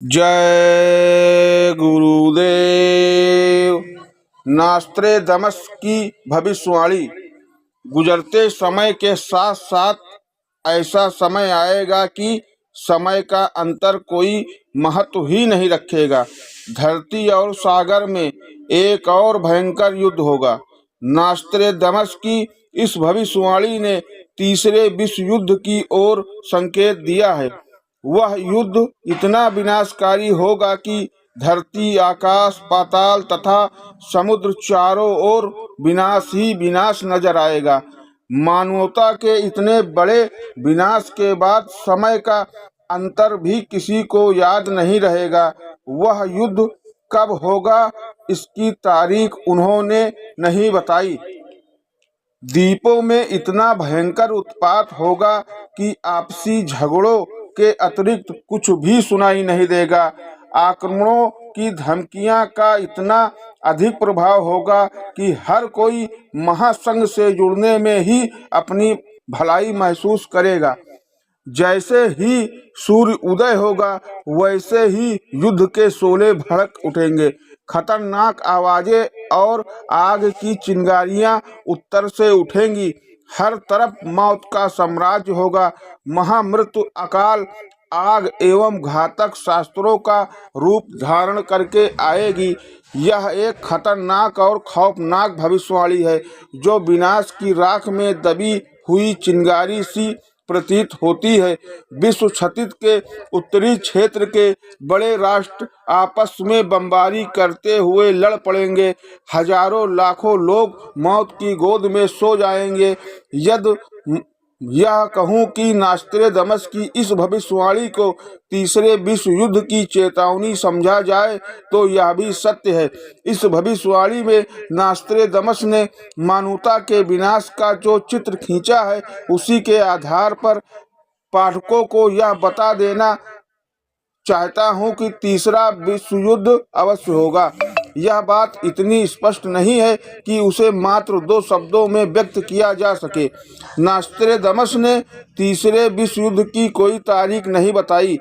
जय गुरुदेव। नास्त्रेदमस की भविष्यवाणी। गुजरते समय के साथ साथ ऐसा समय आएगा कि समय का अंतर कोई महत्व ही नहीं रखेगा। धरती और सागर में एक और भयंकर युद्ध होगा। नास्त्रेदमस की इस भविष्यवाणी ने तीसरे विश्व युद्ध की ओर संकेत दिया है। वह युद्ध इतना विनाशकारी होगा कि धरती, आकाश, पाताल तथा समुद्र चारों ओर विनाश ही विनाश नजर आएगा। मानवता के इतने बड़े विनाश के बाद समय का अंतर भी किसी को याद नहीं रहेगा। वह युद्ध कब होगा, इसकी तारीख उन्होंने नहीं बताई। द्वीपों में इतना भयंकर उत्पात होगा कि आपसी झगड़ों के अतिरिक्त कुछ भी सुनाई नहीं देगा। आक्रमणों की धमकियां का इतना अधिक प्रभाव होगा कि हर कोई महासंघ से जुड़ने में ही अपनी भलाई महसूस करेगा। जैसे ही सूर्य उदय होगा वैसे ही युद्ध के शोले भड़क उठेंगे। खतरनाक आवाजें और आग की चिंगारियां उत्तर से उठेंगी। हर तरफ मौत का साम्राज्य होगा। महामृत्यु, अकाल, आग एवं घातक शास्त्रों का रूप धारण करके आएगी। यह एक खतरनाक और खौफनाक भविष्यवाणी है जो विनाश की राख में दबी हुई चिंगारी सी प्रतीत होती है। विश्व क्षतित के उत्तरी क्षेत्र के बड़े राष्ट्र आपस में बमबारी करते हुए लड़ पड़ेंगे। हजारों लाखों लोग मौत की गोद में सो जाएंगे। यदि यह कहूँ कि नास्त्रेदमस की इस भविष्यवाणी को तीसरे विश्व युद्ध की चेतावनी समझा जाए तो यह भी सत्य है। इस भविष्यवाणी में नास्त्रेदमस ने मानवता के विनाश का जो चित्र खींचा है उसी के आधार पर पाठकों को यह बता देना चाहता हूं कि तीसरा विश्व युद्ध अवश्य होगा। यह बात इतनी स्पष्ट नहीं है कि उसे मात्र 2 शब्दों में व्यक्त किया जा सके। नास्त्रेदमस ने तीसरे विश्व युद्ध की कोई तारीख नहीं बताई,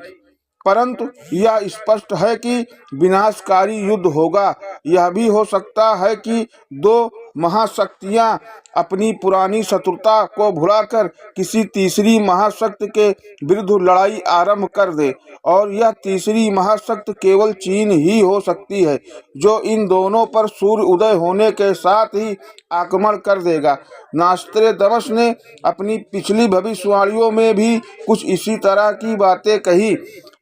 परंतु यह स्पष्ट है कि विनाशकारी युद्ध होगा। यह भी हो सकता है कि 2 महाशक्तियां अपनी पुरानी शत्रुता को भुलाकर किसी तीसरी महाशक्ति के विरुद्ध लड़ाई आरंभ कर दे, और यह तीसरी महाशक्ति केवल चीन ही हो सकती है, जो इन दोनों पर सूर्य उदय होने के साथ ही आक्रमण कर देगा। नास्त्रेदमस ने अपनी पिछली भविष्यवाणियों में भी कुछ इसी तरह की बातें कही।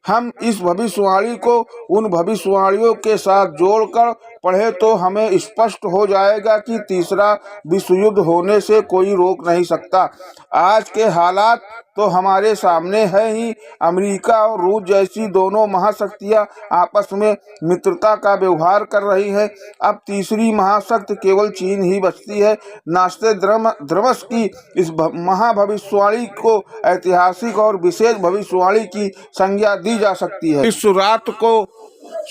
हम इस भविष्यवाणी को उन भविष्यवाणियों के साथ जोड़कर पढ़े तो हमें स्पष्ट हो जाएगा कि तीसरा विश्व युद्ध होने से कोई रोक नहीं सकता। आज के हालात तो हमारे सामने है ही। अमेरिका और रूस जैसी दोनों महाशक्तियां आपस में मित्रता का व्यवहार कर रही हैं। अब तीसरी महाशक्ति केवल चीन ही बचती है। नास्त्रेदमस की इस महाभविष्यवाणी को ऐतिहासिक और विशेष भविष्यवाणी की संज्ञा दी जा सकती है। इस रात को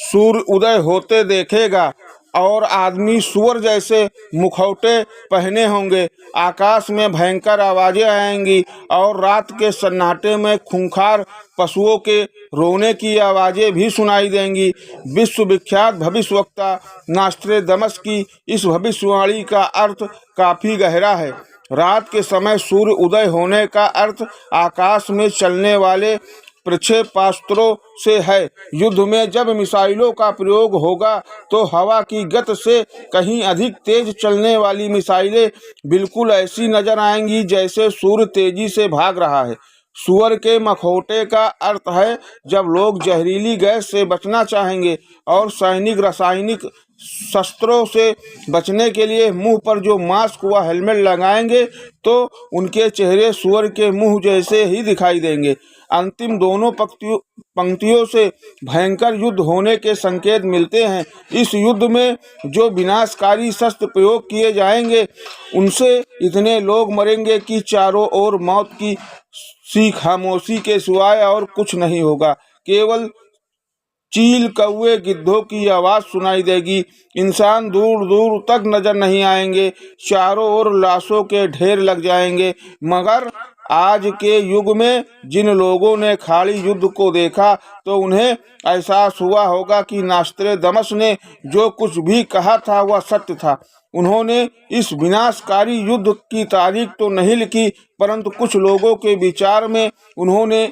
सूर्य उदय होते देखेगा और आदमी सूअर जैसे मुखौटे पहने होंगे। आकाश में भयंकर आवाजें आएंगी और रात के सन्नाटे में खूंखार पशुओं के रोने की आवाजें भी सुनाई देंगी। विश्वविख्यात भविष्यवक्ता नास्त्रेदमस की इस भविष्यवाणी का अर्थ काफी गहरा है। रात के समय सूर्य उदय होने का अर्थ आकाश में चलने वाले प्रक्षेपास्त्रों से है। युद्ध में जब मिसाइलों का प्रयोग होगा तो हवा की गति से कहीं अधिक तेज चलने वाली मिसाइलें बिल्कुल ऐसी नजर आएंगी जैसे सूर्य तेजी से भाग रहा है। सूअर के मखौटे का अर्थ है जब लोग जहरीली गैस से बचना चाहेंगे और सैनिक रासायनिक शस्त्रों से बचने के लिए मुंह पर जो मास्क व हेलमेट लगाएंगे तो उनके चेहरे सूअर के मुंह जैसे ही दिखाई देंगे। अंतिम दोनों पंक्तियों से भयंकर युद्ध होने के संकेत मिलते हैं। इस युद्ध में जो विनाशकारी शस्त्र प्रयोग किए जाएंगे उनसे इतने लोग मरेंगे कि चारों ओर मौत की सी खामोशी के सिवाय और कुछ नहीं होगा। केवल चील, कौवे, गिद्धों की आवाज सुनाई देगी। इंसान दूर दूर तक नजर नहीं आएंगे। चारों ओर लाशों के ढेर लग जाएंगे, मगर आज के युग में जिन लोगों ने खाड़ी युद्ध को देखा तो उन्हें एहसास हुआ होगा कि नास्त्रेदमस ने जो कुछ भी कहा था वह सत्य था। उन्होंने इस विनाशकारी युद्ध की तारीख तो नहीं लिखी, परंतु कुछ लोगों के विचार में उन्होंने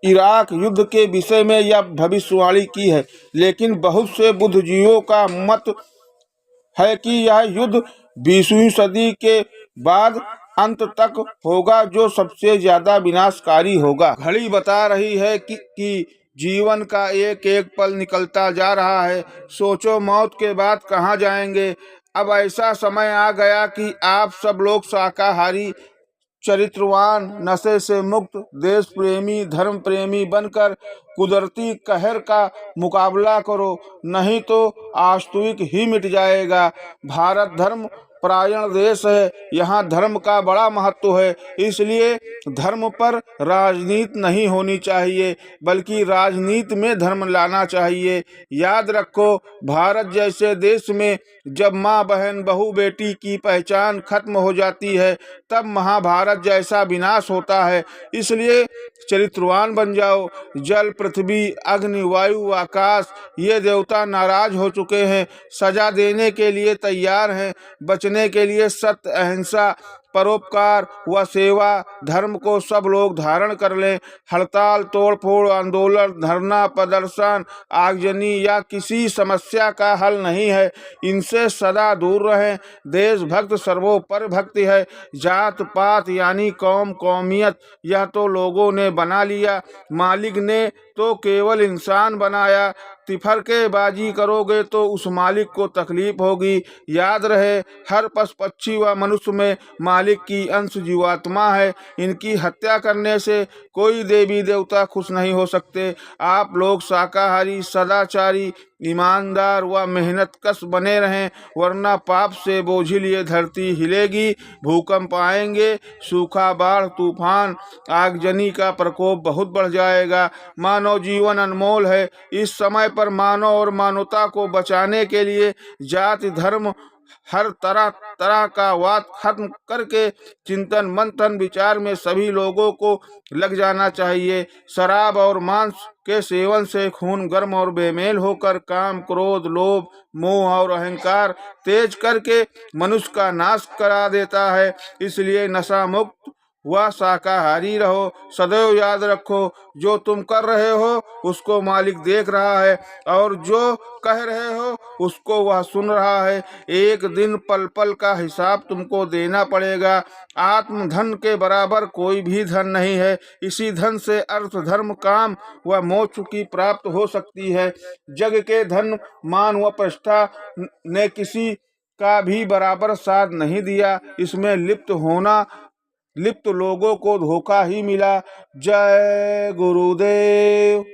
इराक युद्ध के विषय में यह भविष्यवाणी की है। लेकिन बहुत से बुद्धिजीवियों का मत है कि यह युद्ध 20वीं सदी के बाद अंत तक होगा, जो सबसे ज्यादा विनाशकारी होगा। घड़ी बता रही है कि जीवन का एक एक पल निकलता जा रहा है। सोचो मौत के बाद कहाँ जाएंगे। अब ऐसा समय आ गया कि आप सब लोग शाकाहारी, चरित्रवान, नशे से मुक्त, देश प्रेमी, धर्म प्रेमी बनकर कुदरती कहर का मुकाबला करो, नहीं तो आस्तविक ही मिट जाएगा। भारत धर्म परायण देश है, यहाँ धर्म का बड़ा महत्व है, इसलिए धर्म पर राजनीति नहीं होनी चाहिए, बल्कि राजनीति में धर्म लाना चाहिए। याद रखो, भारत जैसे देश में जब माँ बहन बहू बेटी की पहचान खत्म हो जाती है, तब महाभारत जैसा विनाश होता है। इसलिए चरित्रवान बन जाओ। जल, पृथ्वी, अग्नि, वायु, आकाश, ये देवता नाराज हो चुके हैं, सजा देने के लिए तैयार हैं। बचने के लिए सत्य, अहिंसा, परोपकार व सेवा धर्म को सब लोग धारण कर लें। हड़ताल, तोड़फोड़, आंदोलन, धरना, प्रदर्शन, आगजनी या किसी समस्या का हल नहीं है। इनसे सदा दूर रहें। देशभक्त सर्वोपरि भक्ति है। जात पात यानी कौम, कौमियत यह तो लोगों ने बना लिया, मालिक ने तो केवल इंसान बनाया। तिफरकेबाजी करोगे तो उस मालिक को तकलीफ होगी। याद रहे, हर पशु पक्षी व मनुष्य में मालिक की अंश जीवात्मा है। इनकी हत्या करने से कोई देवी देवता खुश नहीं हो सकते। आप लोग शाकाहारी, सदाचारी, ईमानदार व मेहनतकश बने रहें, वरना पाप से बोझिल ये धरती हिलेगी। भूकंप आएंगे, सूखा, बाढ़, तूफान, आगजनी का प्रकोप बहुत बढ़ जाएगा। मानव जीवन अनमोल है। इस समय पर मानव और मानवता को बचाने के लिए जाति, धर्म, हर तरह तरह का वाद खत्म करके चिंतन मंथन विचार में सभी लोगों को लग जाना चाहिए। शराब और मांस के सेवन से खून गर्म और बेमेल होकर काम, क्रोध, लोभ, मोह और अहंकार तेज करके मनुष्य का नाश करा देता है। इसलिए नशा मुक्त व शाकाहारी रहो। सदैव याद रखो, जो तुम कर रहे हो उसको मालिक देख रहा है, और जो कह रहे हो उसको वह सुन रहा है। एक दिन पल पल का हिसाब तुमको देना पड़ेगा। आत्मधन के बराबर कोई भी धन नहीं है। इसी धन से अर्थ, धर्म, काम व मोक्ष की प्राप्त हो सकती है। जग के धन, मान व प्रतिष्ठा ने किसी का भी बराबर साथ नहीं दिया। इसमें लिप्त लोगों को धोखा ही मिला। जय गुरुदेव।